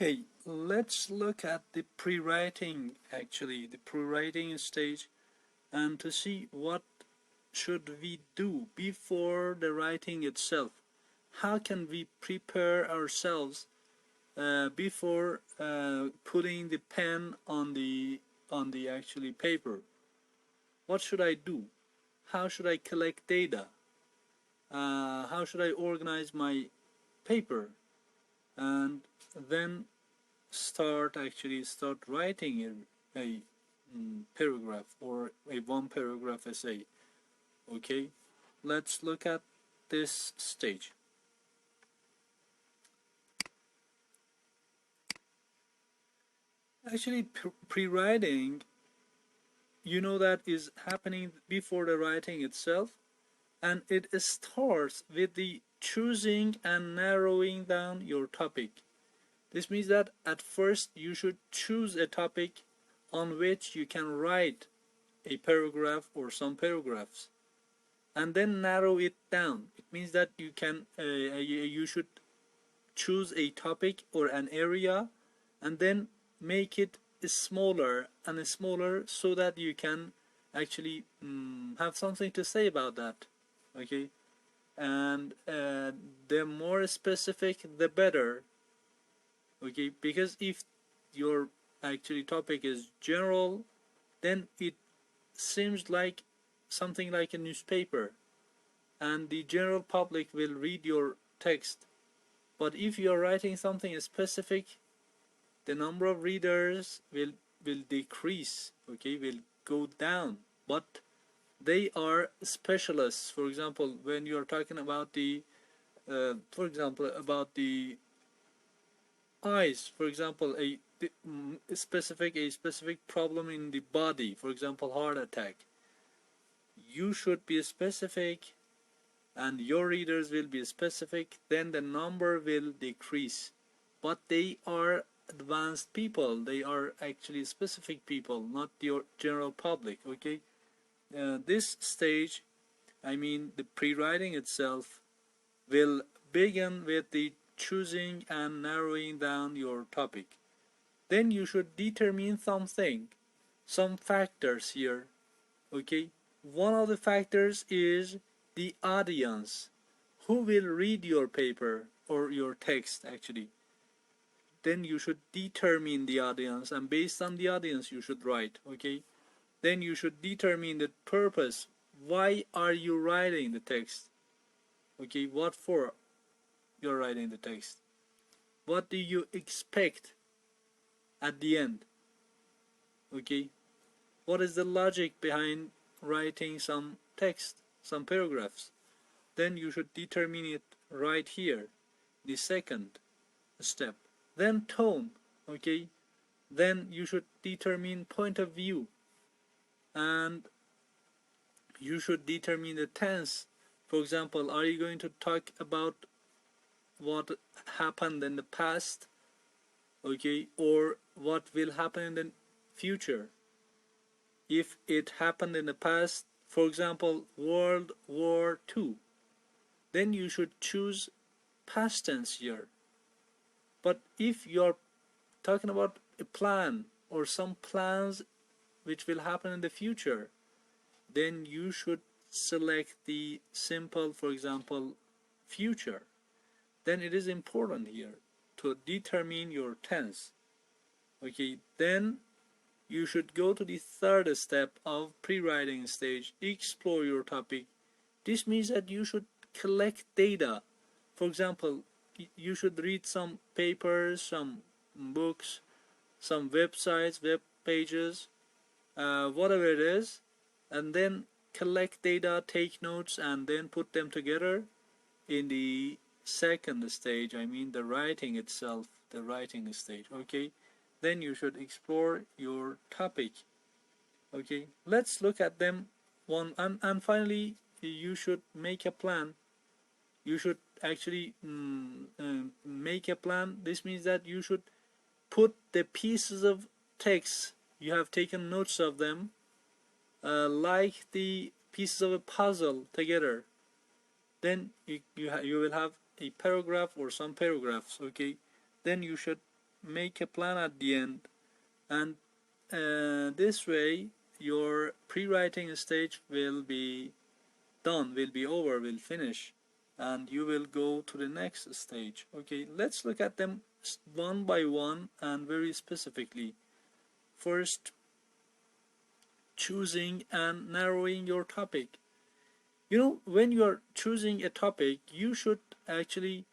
Okay, let's look at the pre-writing, actually, the pre-writing stage, and to see what should we do before the writing itself. How can we prepare ourselves before putting the pen on the actually paper? What should I do? How should I collect data? How should I organize my paper? And then start writing a paragraph or a one paragraph essay. Okay, let's look at this stage. Actually, pre-writing, you know, that is happening before the writing itself, and it starts with the choosing and narrowing down your topic. This means that at first you should choose a topic on which you can write a paragraph or some paragraphs, and then narrow it down. It means that you should choose a topic or an area and then make it smaller and smaller so that you can actually have something to say about that. Okay, and the more specific the better. Okay, because if your actually topic is general, then it seems like something like a newspaper, and the general public will read your text. But if you are writing something specific, the number of readers will decrease. Okay, will go down. But they are specialists. For example, when you are talking about for example, about the eyes. For example, a specific problem in the body. For example, heart attack. You should be specific and your readers will be specific, then the number will decrease. But they are advanced people, they are actually specific people, not your general public. Okay, this stage, I mean the pre-writing itself, will begin with the choosing and narrowing down your topic. Then you should determine something, some factors here. Okay, one of the factors is the audience. Who will read your paper or your text actually? Then you should determine the audience, and based on the audience you should write. Okay, then you should determine the purpose. Why are you writing the text? Okay, what for you're writing the text? What do you expect at the end? Okay, what is the logic behind writing some text, some paragraphs? Then you should determine it right here, the second step. Then tone. Okay, then you should determine point of view, and you should determine the tense. For example, are you going to talk about what happened in the past, okay, or what will happen in the future? If it happened in the past, for example, World War II, then you should choose past tense here. But if you're talking about a plan or some plans which will happen in the future, then you should select the simple, for example, future. Then it is important here to determine your tense. Okay, then you should go to the third step of pre-writing stage, explore your topic. This means that you should collect data. For example, you should read some papers, some books, some websites, web pages, whatever it is, and then collect data, take notes, and then put them together in the second stage. I mean the writing itself, the writing stage. Okay, then you should explore your topic. Okay, let's look at them one, and finally you should make a plan. You should actually make a plan. This means that you should put the pieces of text, you have taken notes of them, like the pieces of a puzzle together. Then you will have a paragraph or some paragraphs. Okay, then you should make a plan at the end, and this way your pre-writing stage will be done, will be over, will finish, and you will go to the next stage. Okay, let's look at them one by one and very specifically. First, choosing and narrowing your topic. You know, when you are choosing a topic, you should actually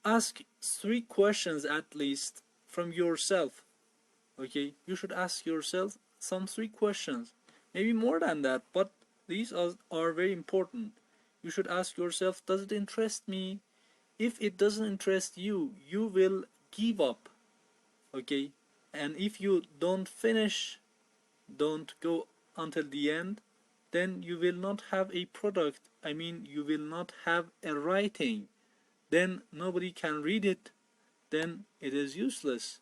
ask 3 questions at least from yourself. Okay, you should ask yourself some 3 questions, maybe more than that, but these are very important. You should ask yourself, does it interest me? If it doesn't interest you, you will give up. Okay, and if you don't finish, don't go until the end, then you will not have a product. I mean, you will not have a writing. Then nobody can read it. Then it is useless.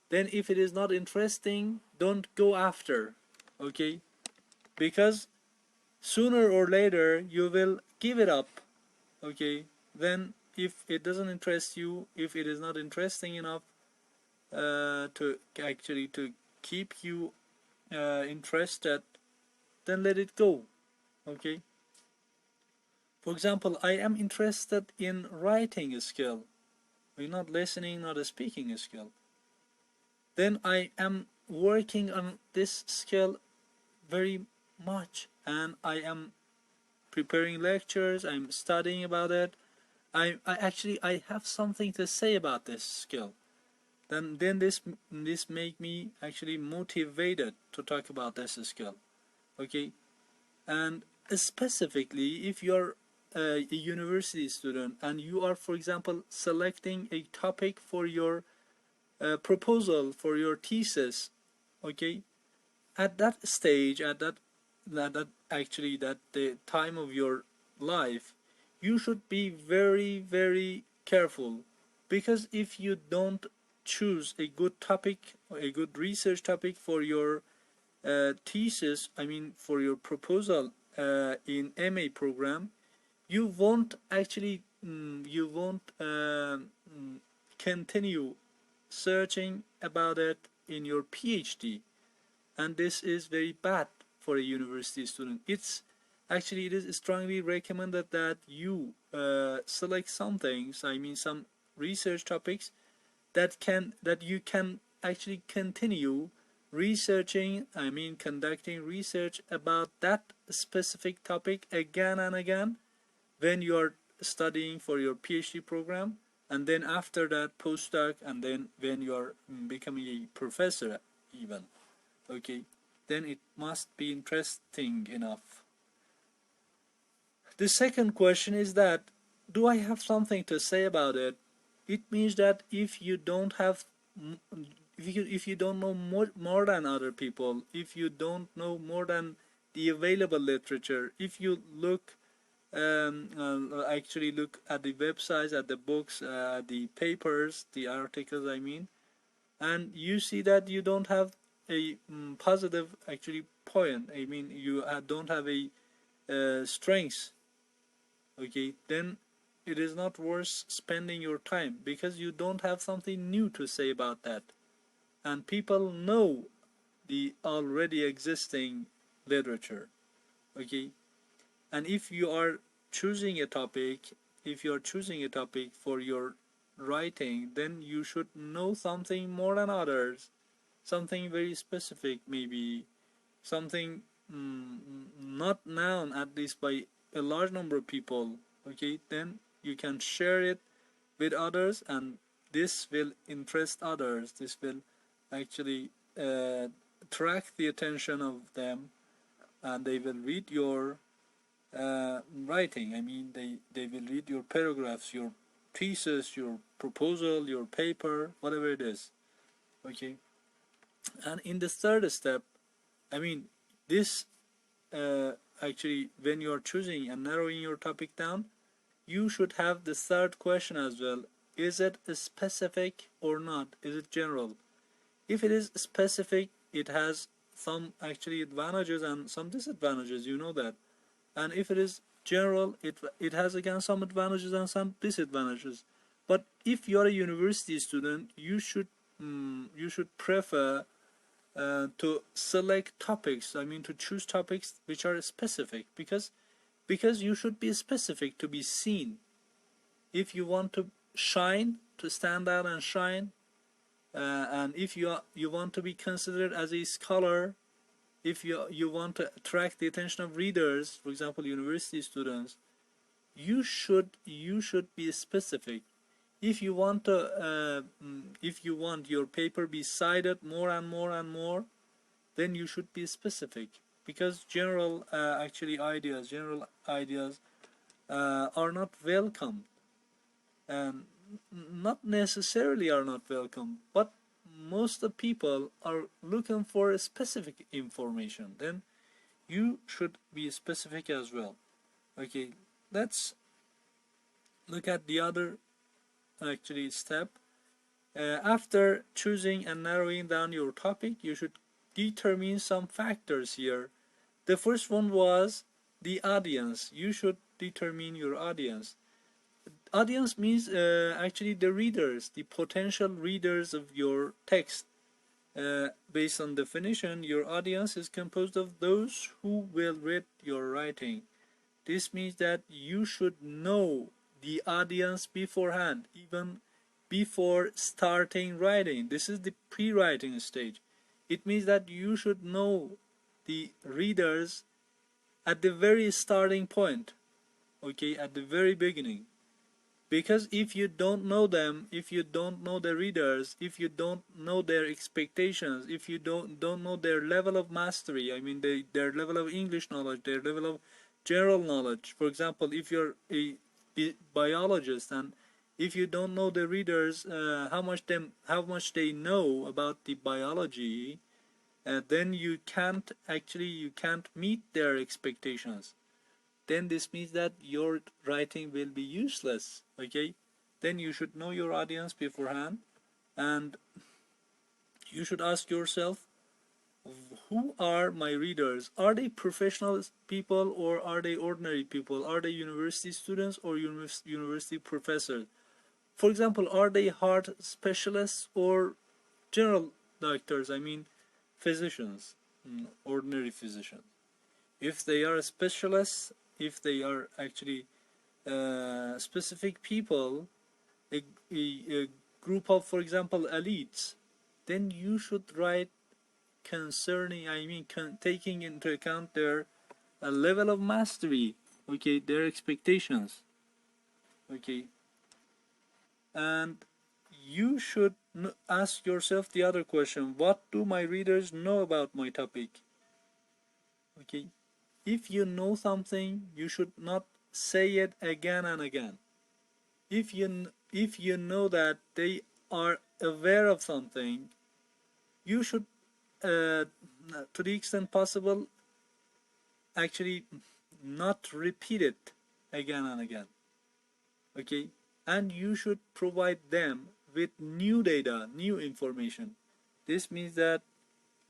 Then if it is not interesting, don't go after. Okay, because sooner or later you will give it up. Okay, then if it doesn't interest you, if it is not interesting enough to actually to keep you interested, then let it go. Okay, for example, I am interested in writing a skill, not listening, not a speaking a skill. Then I am working on this skill very much, and I am preparing lectures, I'm studying about it. I have something to say about this skill. Then this make me actually motivated to talk about this skill. Okay, and specifically if you're a university student and you are, for example, selecting a topic for your proposal for your thesis. Okay, at that stage, at that actually that the time of your life, you should be very, very careful, because if you don't choose a good topic, a good research topic for your thesis, I mean for your proposal in MA program, you won't actually you won't continue searching about it in your PhD, and this is very bad for a university student. It is strongly recommended that you select some things, I mean some research topics that you can actually continue researching, I mean conducting research about that specific topic again and again when you are studying for your PhD program, and then after that postdoc, and then when you are becoming a professor even. Okay, then it must be interesting enough. The second question is that, do I have something to say about it? It means that if you don't have if you don't know more than other people, if you don't know more than the available literature, if you actually look at the websites, at the books, the papers, the articles, I mean, and you see that you don't have a positive actually point, I mean you don't have a strength. Okay, then it is not worth spending your time, because you don't have something new to say about that, and people know the already existing literature. Okay, and if you are choosing a topic, if you are choosing a topic for your writing, then you should know something more than others, something very specific, maybe something not known at least by a large number of people. Okay, then you can share it with others, and this will interest others, this will actually attract the attention of them, and they will read your writing. I mean they will read your paragraphs, your thesis, your proposal, your paper, whatever it is. Okay, and in the third step, I mean this actually when you are choosing and narrowing your topic down, you should have the third question as well. Is it specific or not? Is it general? If it is specific, it has some actually advantages and some disadvantages, you know that. And if it is general, it has again some advantages and some disadvantages. But if you are a university student, you should you should prefer to select topics, I mean to choose topics which are specific, because you should be specific to be seen. If you want to shine, to stand out and shine, and if you want to be considered as a scholar, if you want to attract the attention of readers, for example university students, you should be specific. If you want to if you want your paper be cited more and more and more, then you should be specific, because general ideas are not welcome, and not necessarily are not welcome, but most of the people are looking for a specific information. Then you should be specific as well. Okay, let's look at the other step. After choosing and narrowing down your topic, you should determine some factors here. The first one was the audience. You should determine your audience. Audience means the readers, the potential readers of your text. Based on definition, your audience is composed of those who will read your writing. This means that you should know the audience beforehand, even before starting writing. This is the pre-writing stage. It means that you should know the readers at the very starting point, okay, at the very beginning. Because if you don't know them, if you don't know the readers, if you don't know their expectations, if you don't know their level of mastery, I mean their level of English knowledge, their level of general knowledge. For example, if you're a biologist, and if you don't know the readers, how much they know about the biology, then you can't meet their expectations. Then this means that your writing will be useless. Okay, then you should know your audience beforehand, and you should ask yourself, who are my readers? Are they professional people, or are they ordinary people? Are they university students or university professors? For example, are they heart specialists or general doctors, I mean physicians, ordinary physicians? If they are specialists, if they are specific people, a group of, for example, elites, then you should write concerning, taking into account their level of mastery, okay, their expectations, okay. And you should ask yourself the other question: what do my readers know about my topic? Okay, if you know something, you should not say it again and again. If you know that they are aware of something, you should, to the extent possible, actually not repeat it again and again. Okay, and you should provide them with new data, new information. This means that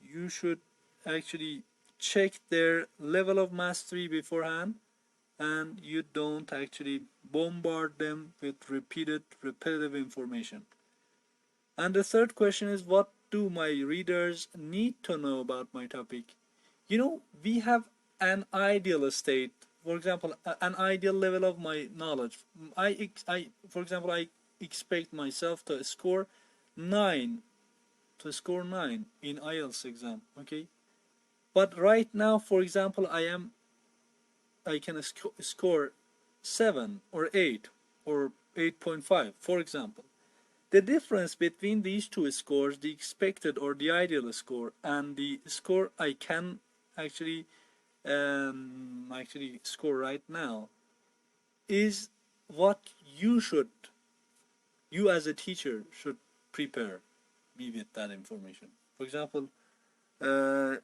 you should actually check their level of mastery beforehand, and you don't actually bombard them with repetitive information. And the third question is, what do my readers need to know about my topic? We have an ideal state. For example, an ideal level of my knowledge. For example, I expect myself to score 9, in IELTS exam. Okay, but right now, for example, I can score 7 or 8 or 8.5, for example. The difference between these two scores, the expected or the ideal score, and the score I can actually score right now, is what you as a teacher should prepare me with that information. For example, uh,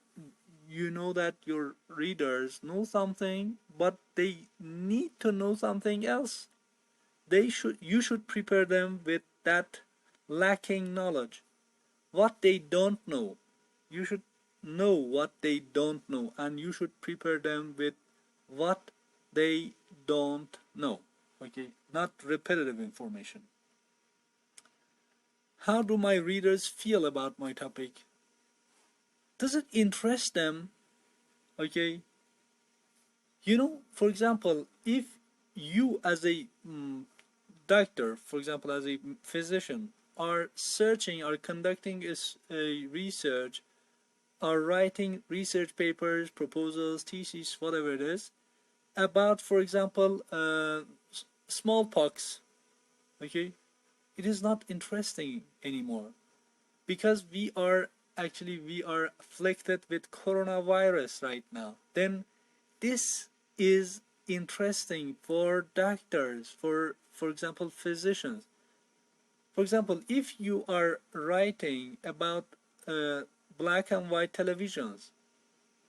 you know that your readers know something, but they need to know something else. You should prepare them with that lacking knowledge, what they don't know. You should know what they don't know, and you should prepare them with what they don't know. Okay, not repetitive information. How do my readers feel about my topic? Does it interest them? Okay, for example, if you as a doctor, for example, as a physician, are searching, are conducting a research, are writing research papers, proposals, theses, whatever it is, about, for example, smallpox, okay, it is not interesting anymore because we are afflicted with coronavirus right now. Then this is interesting for doctors, for example, physicians. For example, if you are writing about black and white televisions,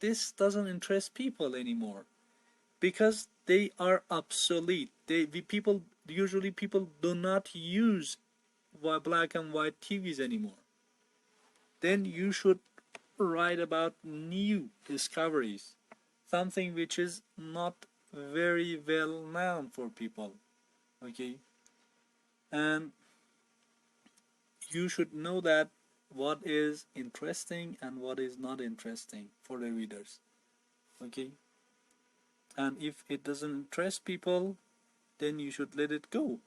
this doesn't interest people anymore because they are obsolete. People do not use black and white TVs anymore. Then you should write about new discoveries, something which is not very well known for people. Okay, and you should know that what is interesting and what is not interesting for the readers. Okay, and if it doesn't interest people, then you should let it go.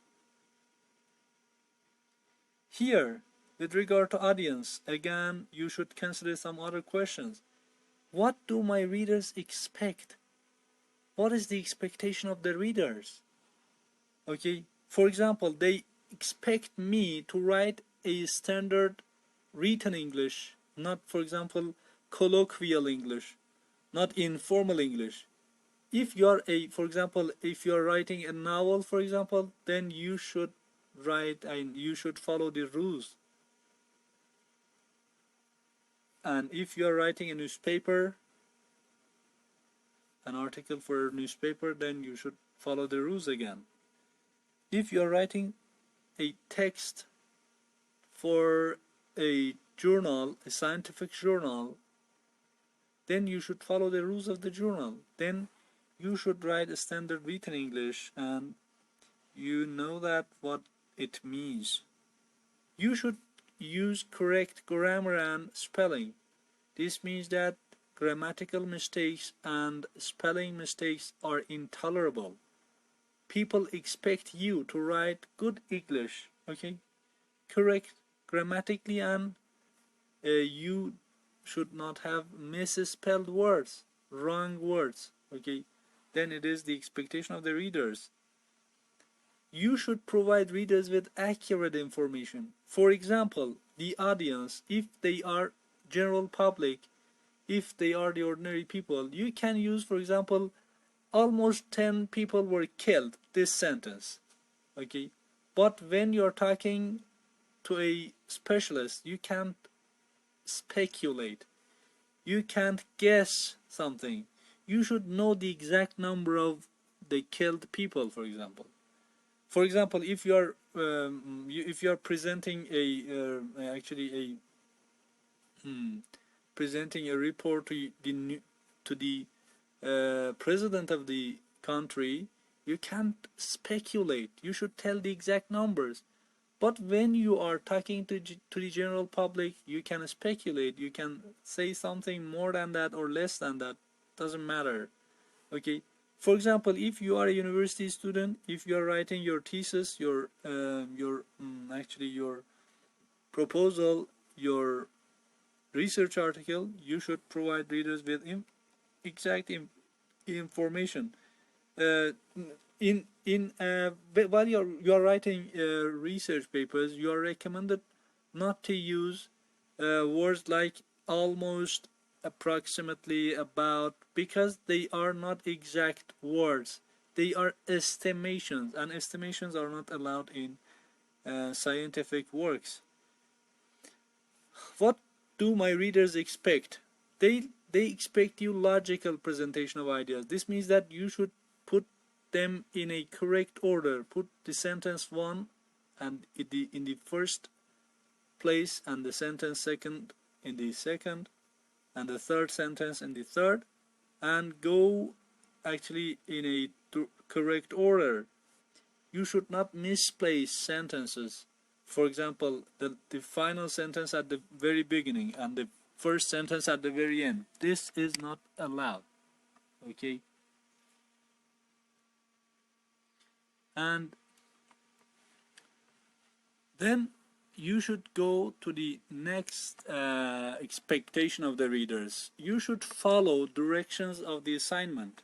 Here, with regard to audience, again, you should consider some other questions. What do my readers expect? What is the expectation of the readers? Okay, for example, they expect me to write a standard written English, not, for example, colloquial English, not informal English. If you are for example, if you are writing a novel, for example, then you should write and you should follow the rules. And if you are writing a newspaper, an article for a newspaper, then you should follow the rules again. If you are writing a text for a journal, a scientific journal, then you should follow the rules of the journal. Then you should write a standard written English, and you know that what it means. You should use correct grammar and spelling. This means that grammatical mistakes and spelling mistakes are intolerable. People expect you to write good English, okay? Correct grammatically, and you should not have misspelled words, wrong words, okay? Then it is the expectation of the readers. You should provide readers with accurate information. For example, the audience, if they are general public, if they are the ordinary people, you can use, for example, almost 10 people were killed, this sentence, okay? But when you're talking to a specialist, you can't speculate. You can't guess something. You should know the exact number of the killed people, for example. For example, if you are presenting presenting a report to the president of the country, you can't speculate. You should tell the exact numbers. But when you are talking to the general public, you can speculate. You can say something more than that or less than that. Doesn't matter. Okay. For example, if you are a university student, if you are writing your thesis, your proposal, your research article, you should provide readers with exact information. Uh, while you are writing research papers, you are recommended not to use words like almost, approximately, about, because they are not exact words. They are estimations, and estimations are not allowed in scientific works. What do my readers expect? They expect you logical presentation of ideas. This means that you should put them in a correct order. Put the sentence one and in the first place, and the sentence second in the second, and the third sentence in the third, and go actually in a correct order. You should not misplace sentences. for example, the final sentence at the very beginning and the first sentence at the very end. This is not allowed. Okay. And then you should go to the next expectation of the readers. You should follow directions of the assignment.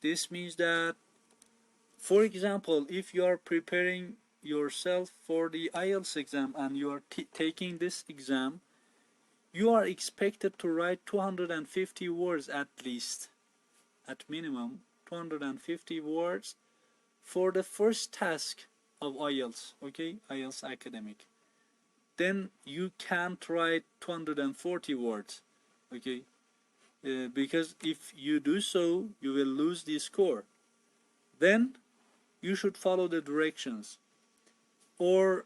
This means that, for example, if you are preparing yourself for the IELTS exam and you are taking this exam, you are expected to write 250 words at least, at minimum 250 words for the first task of IELTS, okay, IELTS academic. Then you can't write 240 words, okay, because if you do so, you will lose the score. Then you should follow the directions. Or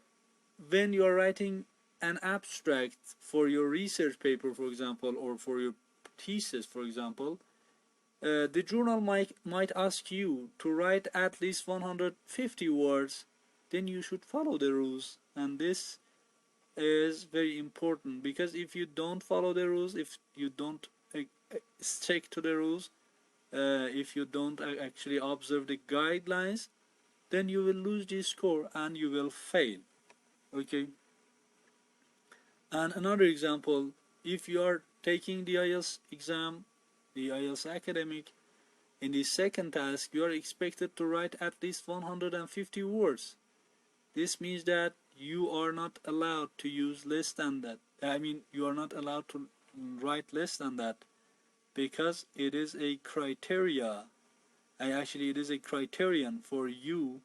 when you are writing an abstract for your research paper, for example, or for your thesis, for example, the journal might ask you to write at least 150 words. Then you should follow the rules, and this is very important, because if you don't follow the rules, if you don't stick to the rules, if you don't actually observe the guidelines, then you will lose the score and you will fail. Okay. And another example, if you are taking the IELTS exam, the IELTS academic, in the second task you are expected to write at least 150 words. This means that you are not allowed to use less than that. I mean, you are not allowed to write less than that, because it is a criteria. Actually, it is a criterion for you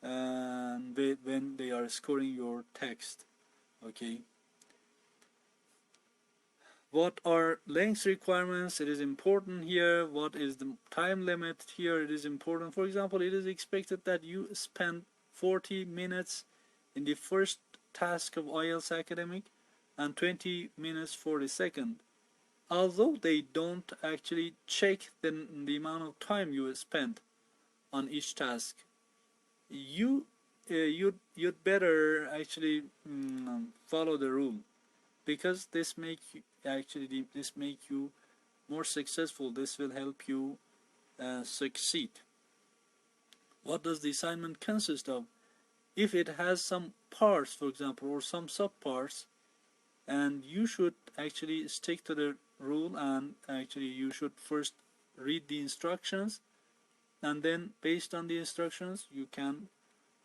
when they are scoring your text. Okay. What are length requirements? It is important here. What is the time limit here? It is important. For example, it is expected that you spend 40 minutes in the first task of IELTS academic and 20 minutes for the second. Although they don't actually check the amount of time you spent on each task, you'd better actually follow the rule, because this make you more successful. This will help you succeed. What does the assignment consist of? If it has some parts, for example, or some subparts, and you should actually stick to the rule, and actually you should first read the instructions, and then based on the instructions you can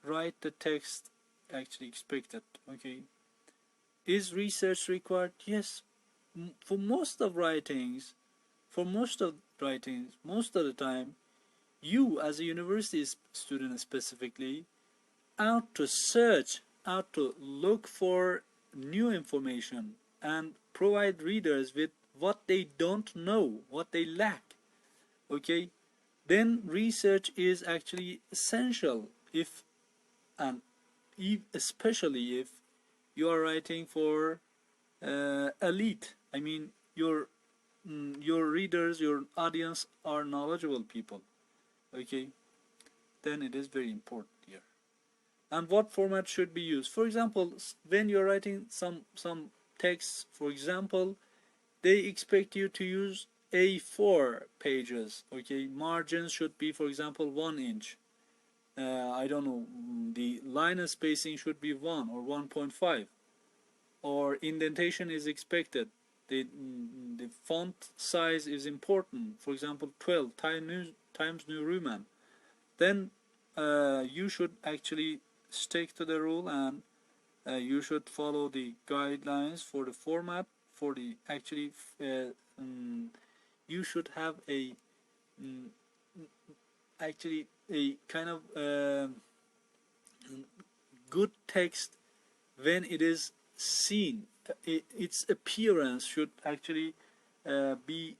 write the text actually expected. Okay. Is research required? Yes. For most of most of the time, you as a university student specifically, out to search, out to look for new information and provide readers with what they don't know, what they lack. Okay. Then research is actually essential, if and especially if you are writing for elite. I mean, your readers, your audience are knowledgeable people. Okay. Then it is very important here. And what format should be used? For example, when you're writing some text, for example, they expect you to use A4 pages. Okay. Margins should be, for example, 1 inch. I don't know, the line spacing should be 1 or 1.5, or indentation is expected. The font size is important, for example 12 Times New Roman. Then you should actually stick to the rule, and you should follow the guidelines for the format. For the actually you should have a actually a kind of good text when it is seen. Its appearance should actually be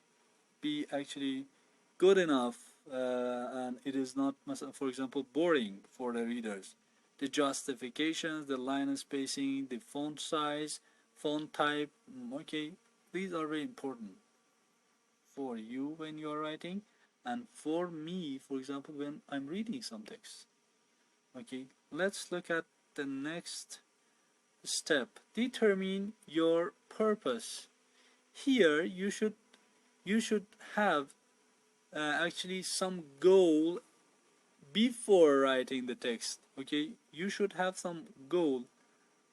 actually good enough, and it is not, for example, boring for the readers. The justifications, the line spacing, the font size, font type, okay, these are very important for you when you are writing, and for me, for example, when I'm reading some text. Okay, let's look at the next step. Determine your purpose. Here you should have actually some goal before writing the text. Okay, you should have some goal.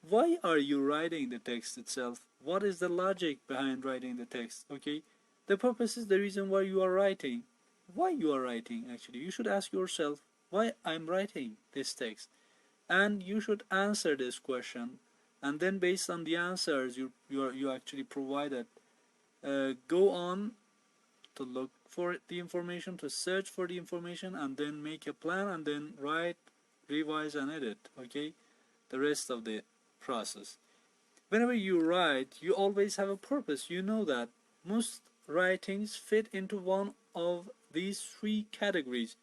Why are you writing the text itself? What is the logic behind writing the text? Okay, the purpose is the reason why you are writing. Why you are writing, actually you should ask yourself, why I'm writing this text, and you should answer this question, and then based on the answers you actually provided, go on to look for the information, to search for the information, and then make a plan, and then write, revise, and edit. Okay, the rest of the process. Whenever you write, you always have a purpose. You know that most writings fit into one of these three categories.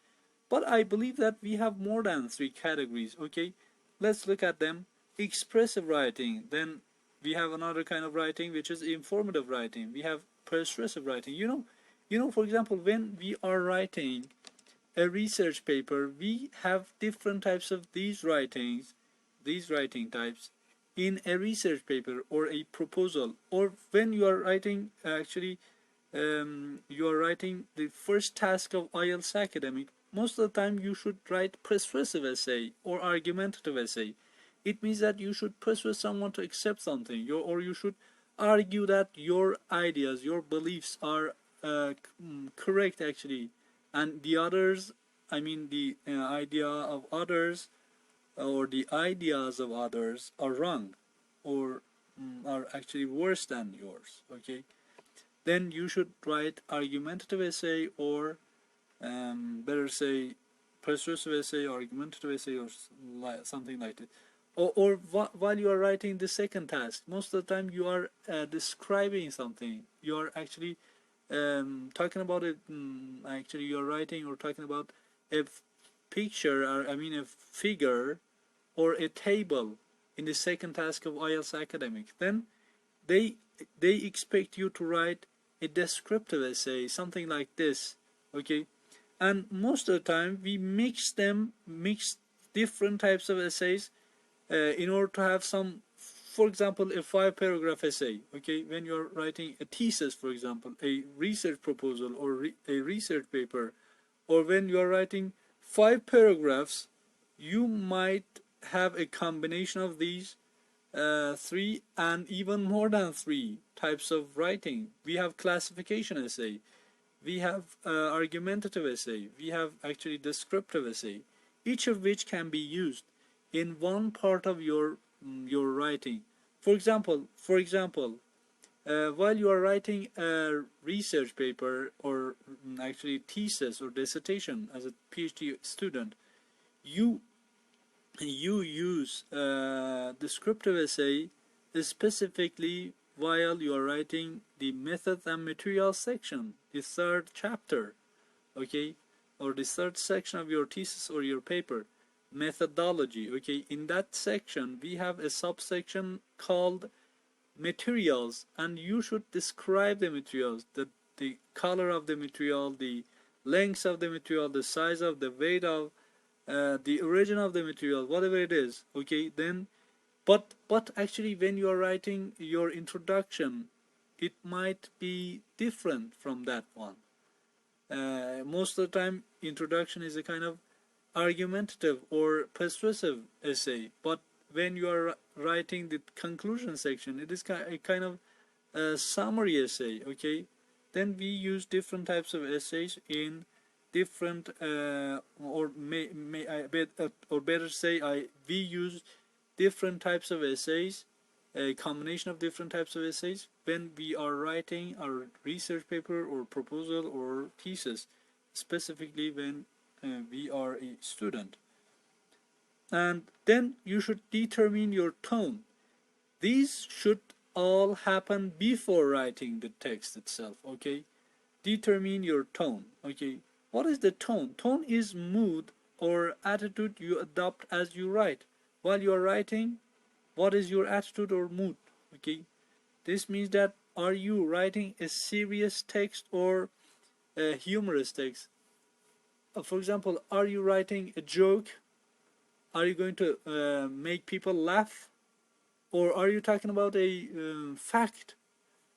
But I believe that we have more than three categories. Okay, let's look at them. Expressive writing. Then we have another kind of writing which is informative writing. We have persuasive writing. For example, when we are writing a research paper, we have different types of these writings, these writing types in a research paper or a proposal, or when you are writing you are writing the first task of IELTS academic. Most of the time you should write persuasive essay or argumentative essay. It means that you should persuade someone to accept something, or you should argue that your ideas, your beliefs are correct actually, and the others, I mean the idea of others or the ideas of others are wrong, or are actually worse than yours. Okay, then you should write argumentative essay, or better say persuasive essay, or argumentative essay, or something like that. Or while you are writing the second task, most of the time you are describing something. You are actually talking about it. Actually, you are writing or talking about a picture, or I mean a figure, or a table in the second task of IELTS academic. Then they expect you to write a descriptive essay, something like this. Okay, and most of the time we mix different types of essays in order to have some, for example, a 5-paragraph essay. Okay, when you're writing a thesis, for example, a research proposal, or a research paper, or when you're writing 5 paragraphs, you might have a combination of these 3 and even more than 3 types of writing. We have classification essay, we have argumentative essay, we have actually descriptive essay, each of which can be used in one part of your writing. For example, while you are writing a research paper, or actually thesis or dissertation as a PhD student, you use descriptive essay specifically while you are writing the methods and materials section, the 3rd chapter, okay, or the 3rd section of your thesis or your paper, methodology. Okay, in that section we have a subsection called materials, and you should describe the materials, the color of the material, the length of the material, the size of, the weight of, the origin of the material, whatever it is. Okay, then but actually when you are writing your introduction, it might be different from that one. Most of the time introduction is a kind of argumentative or persuasive essay, but when you are writing the conclusion section, it is a kind of summary essay. Okay, then we use different types of essays in different or better say we use different types of essays, a combination of different types of essays when we are writing our research paper or proposal or thesis, specifically when we are a student. And then you should determine your tone. These should all happen before writing the text itself. Okay, determine your tone. Okay, what is the tone? Tone is mood or attitude you adopt as you write. While you are writing, what is your attitude or mood? Okay, this means that are you writing a serious text or a humorous text? For example, are you writing a joke? are you going to make people laugh, or are you talking about a fact,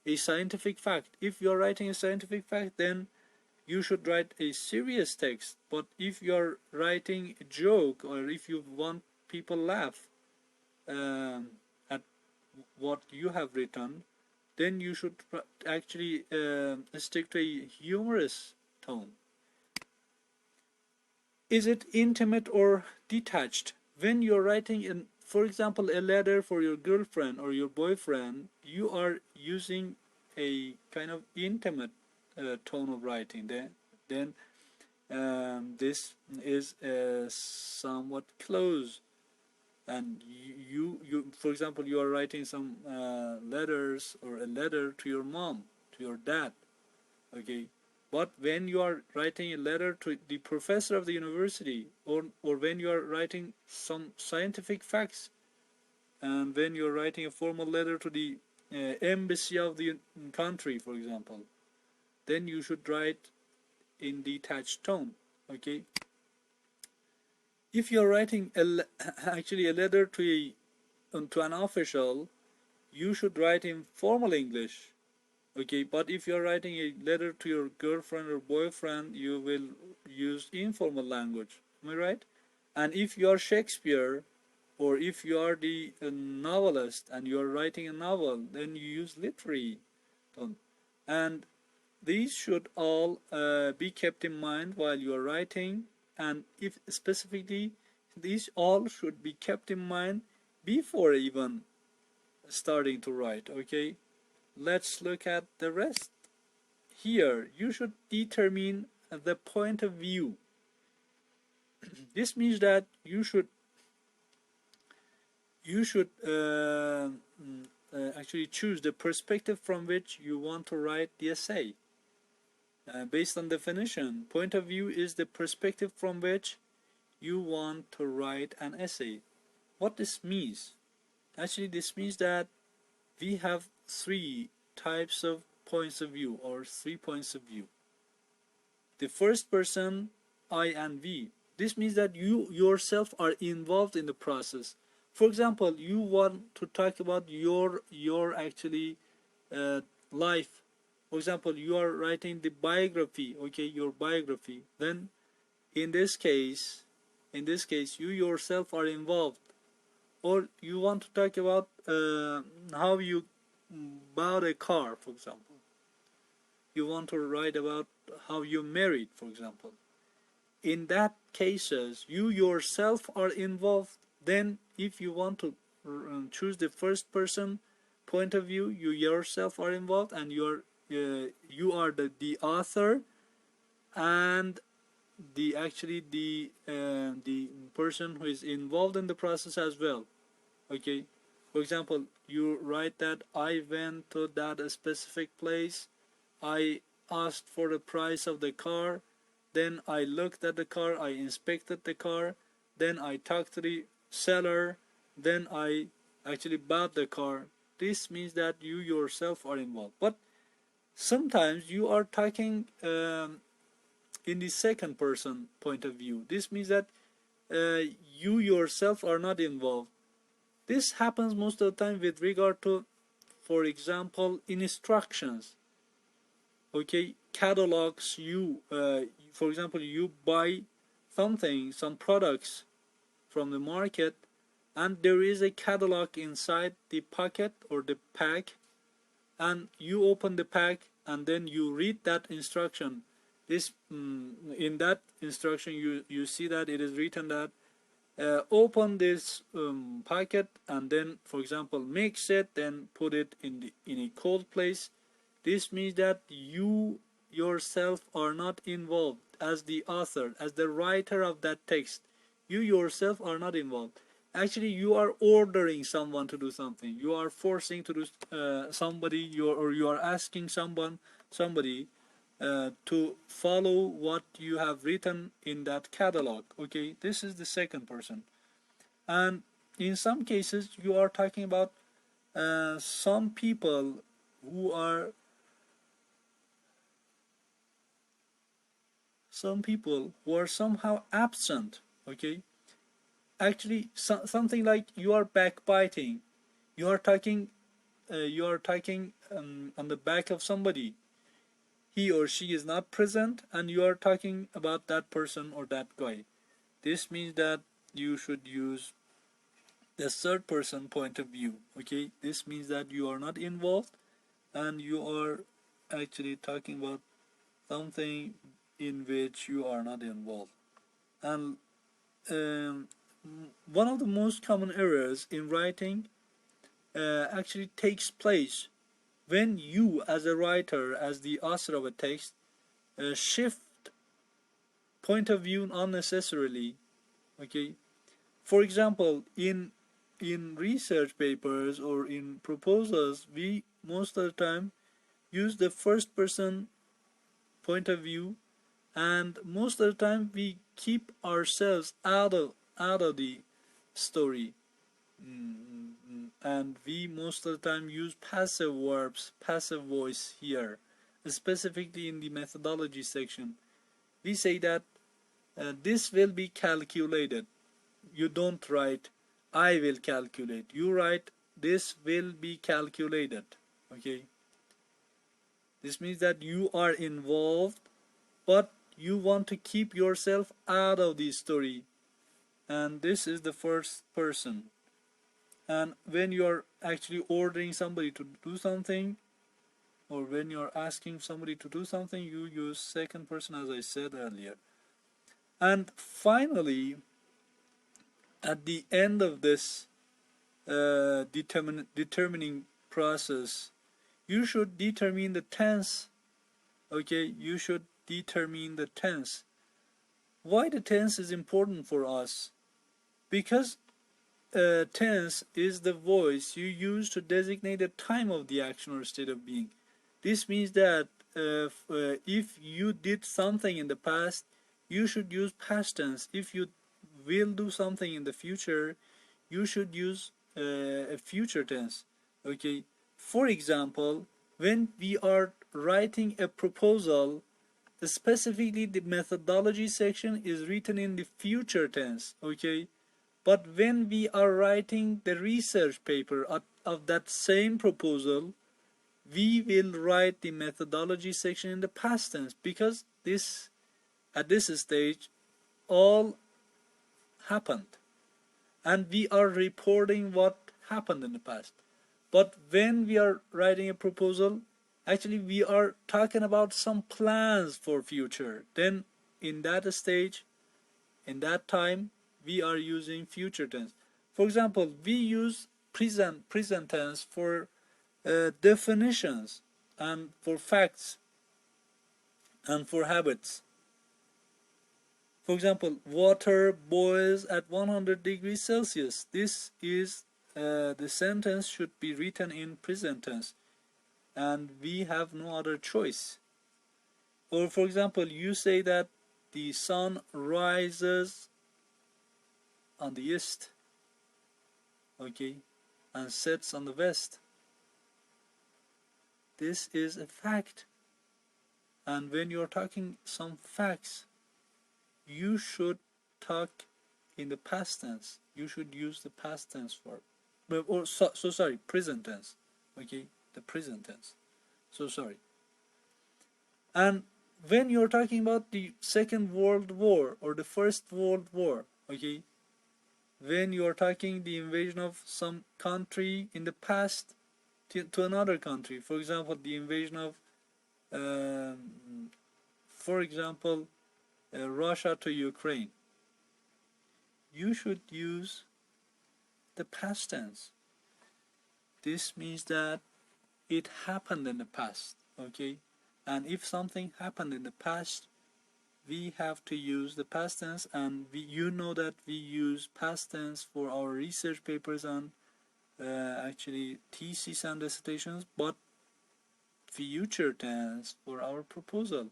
a scientific fact? If you're writing a scientific fact, then you should write a serious text. But if you're writing a joke, or if you want people laugh at what you have written, then you should actually stick to a humorous tone. Is it intimate or detached? When you're writing in, for example, a letter for your girlfriend or your boyfriend, you are using a kind of intimate tone of writing. Then this is somewhat close, and for example, you are writing some letters, or a letter to your mom, to your dad. Okay, but when you are writing a letter to the professor of the university, or when you are writing some scientific facts, and when you are writing a formal letter to the embassy of the country, for example, then you should write in detached tone. Okay, if you are writing actually a letter to an official, you should write in formal English. Okay, but if you're writing a letter to your girlfriend or boyfriend, you will use informal language. Am I right? And if you are Shakespeare, or if you are the novelist and you are writing a novel, then you use literary tone. And these should all be kept in mind while you are writing. And if specifically, these all should be kept in mind before even starting to write. Okay, let's look at the rest. Here, you should determine the point of view. This means that you should actually choose the perspective from which you want to write the essay. Based on definition, point of view is the perspective from which you want to write an essay. What this means? Actually, this means that we have three types of points of view, or 3 points of view. The first person, I and we. This means that you yourself are involved in the process. For example, you want to talk about your actually life. For example, you are writing the biography, okay, your biography. Then in this case, you yourself are involved. Or you want to talk about how you bought a car, for example. You want to write about how you married, for example. In that cases, you yourself are involved. Then if you want to choose the first person point of view, you yourself are involved, and you are the author, and the person who is involved in the process as well. Okay, for example, you write that I went to that specific place, I asked for the price of the car, then I looked at the car, I inspected the car, then I talked to the seller, then I actually bought the car. This means that you yourself are involved. But sometimes you are talking in the second person point of view. This means that you yourself are not involved. This happens most of the time with regard to, for example, instructions. Okay, catalogs. For example, you buy something, some products from the market, and there is a catalog inside the packet or the pack, and you open the pack and then you read that instruction. In that instruction, you see that it is written that open this packet, and then, for example, mix it, then put it in a cold place. This means that you yourself are not involved as the author, as the writer of that text. You yourself are not involved. Actually, you are ordering someone to do something. You are forcing to do or you are asking somebody to follow what you have written in that catalog. Okay, this is the second person. And in some cases, you are talking about some people who are somehow absent. Okay, actually something like you are backbiting. You are talking on the back of somebody. He or she is not present, and you are talking about that person or that guy. This means that you should use the third person point of view. Okay, this means that you are not involved, and you are actually talking about something in which you are not involved. And um, one of the most common errors in writing actually takes place when you, as a writer, as the author of a text, shift point of view unnecessarily. Okay, for example, in research papers or in proposals, we most of the time use the first person point of view, and most of the time we keep ourselves out of the story. And we most of the time use passive verbs, passive voice here, specifically in the methodology section. We say that this will be calculated. You don't write I will calculate. You write this will be calculated. Okay, this means that you are involved, but you want to keep yourself out of the story, and this is the first person. And when you're actually ordering somebody to do something, or when you're asking somebody to do something, you use second person, as I said earlier. And finally, at the end of this determining process, you should determine the tense. Okay, you should determine the tense. Why the tense is important for us? Because tense is the voice you use to designate the time of the action or state of being. This means that if you did something in the past, you should use past tense. If you will do something in the future, you should use a future tense. Okay. For example, when we are writing a proposal, specifically the methodology section is written in the future tense. Okay. But when we are writing the research paper of that same proposal, we will write the methodology section in the past tense, because this at this stage all happened, and we are reporting what happened in the past. But when we are writing a proposal, actually we are talking about some plans for future. Then in that stage, in that time, we are using future tense. For example, we use present tense for definitions and for facts and for habits. For example, water boils at 100 degrees Celsius. This is the sentence should be written in present tense, and we have no other choice. Or for example, you say that the sun rises on the east, okay, and sets on the west. This is a fact. And when you're talking some facts, you should talk in the past tense. You should use the past tense for, or so sorry, present tense. Okay, the present tense. So sorry. And when you're talking about the Second World War or the First World War, okay, when you're talking the invasion of some country in the past to another country, for example, the invasion of, for example, Russia to Ukraine, you should use the past tense. This means that it happened in the past, okay? And if something happened in the past, we have to use the past tense, and you know that we use past tense for our research papers and actually thesis and dissertations, but future tense for our proposal,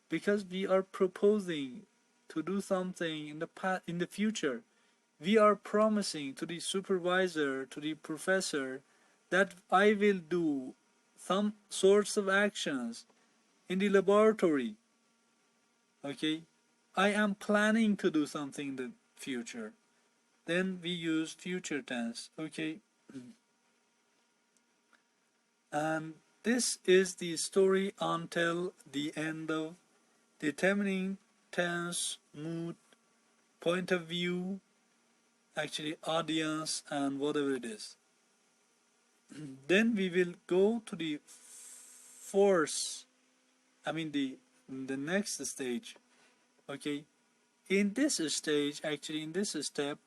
because we are proposing to do something in the future. We are promising to the supervisor, to the professor, that I will do some sorts of actions in the laboratory. Okay, I am planning to do something in the future. then we use future tense. Okay, and this is the story until the end of determining tense, mood, point of view, actually audience, and whatever it is. Then we will go to the force, the next stage. Okay, in this stage, actually in this step,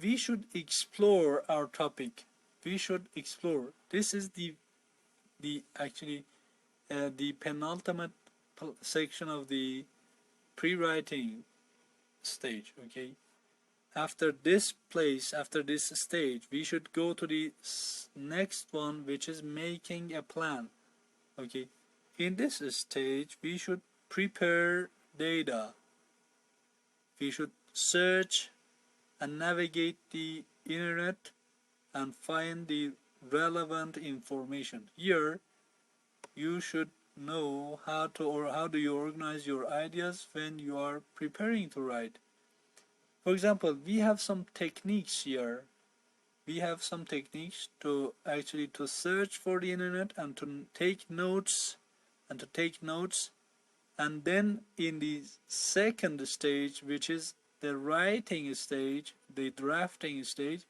we should explore our topic. We should explore. This is the actually the penultimate section of the pre-writing stage. Okay, after this place, after this stage, we should go to the next one, which is making a plan. Okay, in this stage, we should prepare data. We should search and navigate the internet and find the relevant information. Here, you should know how do you organize your ideas when you are preparing to write. For example, we have some techniques here. We have some techniques to actually to search for the internet and to take notes and then in the second stage, which is the writing stage, the drafting stage,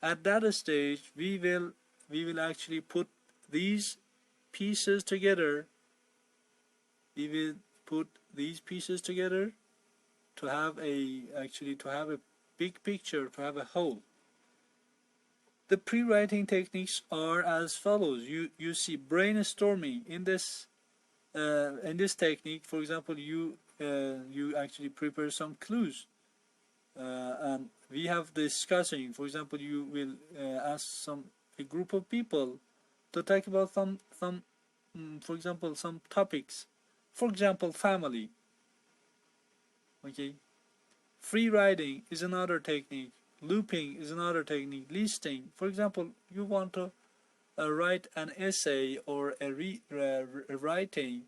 at that stage we will actually put these pieces together. We will put these pieces together to have a big picture, to have a whole. The pre-writing techniques are as follows. You see brainstorming in this technique. For example, you actually prepare some clues, and we have discussing. For example, you will ask a group of people to talk about for example, some topics. For example, family. Okay, free writing is another technique. Looping is another technique. Listing. For example, you want to write an essay or a writing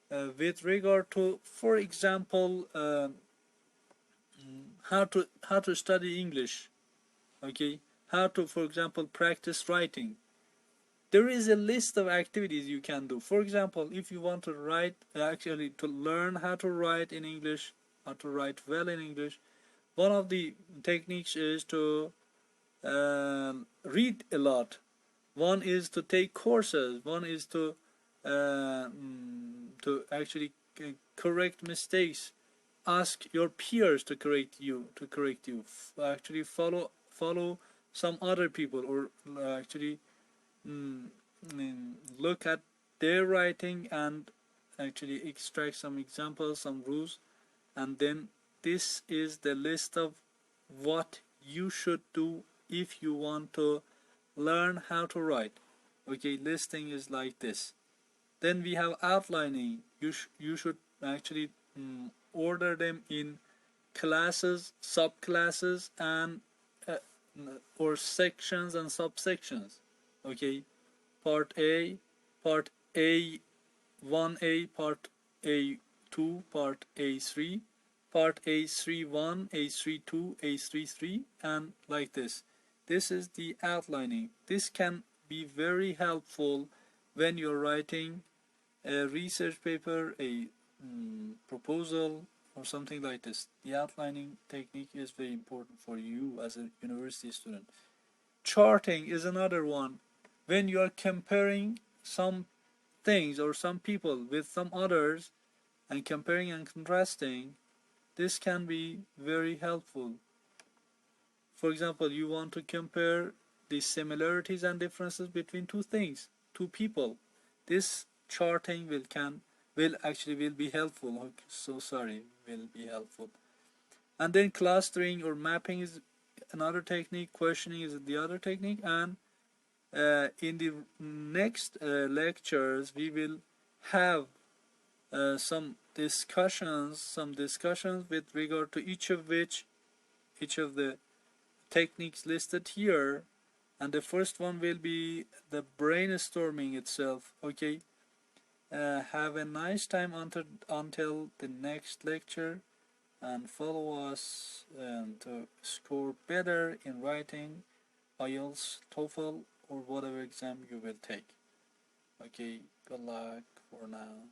with regard to, for example, how to study English. Okay, how to, for example, practice writing. There is a list of activities you can do. For example, if you want to write, actually to learn how to write in English, how to write well in English, one of the techniques is to read a lot. One is to take courses. One is to actually correct mistakes. Ask your peers to correct you. Actually follow some other people, or actually look at their writing and actually extract some examples, some rules, and then this is the list of what you should do if you want to learn how to write. Okay, listing is like this. Then we have outlining. You should actually order them in classes, subclasses, and or sections and subsections. Okay, part A, part A 1A, part A2, part A3, part A31, A32, A33, and like this. This is the outlining. This can be very helpful when you're writing a research paper, a proposal, or something like this. The outlining technique is very important for you as a university student. Charting is another one. When you are comparing some things or some people with some others and comparing and contrasting, this can be very helpful. For example, you want to compare the similarities and differences between two things, two people. This charting will be helpful. Okay, so sorry, will be helpful. And then clustering or mapping is another technique. Questioning is the other technique. And in the next lectures, we will have some discussions with regard to each of the techniques listed here, and the first one will be the brainstorming itself. Okay, have a nice time until the next lecture. and follow us and to score better in writing, IELTS, TOEFL, or whatever exam you will take. Okay, good luck for now.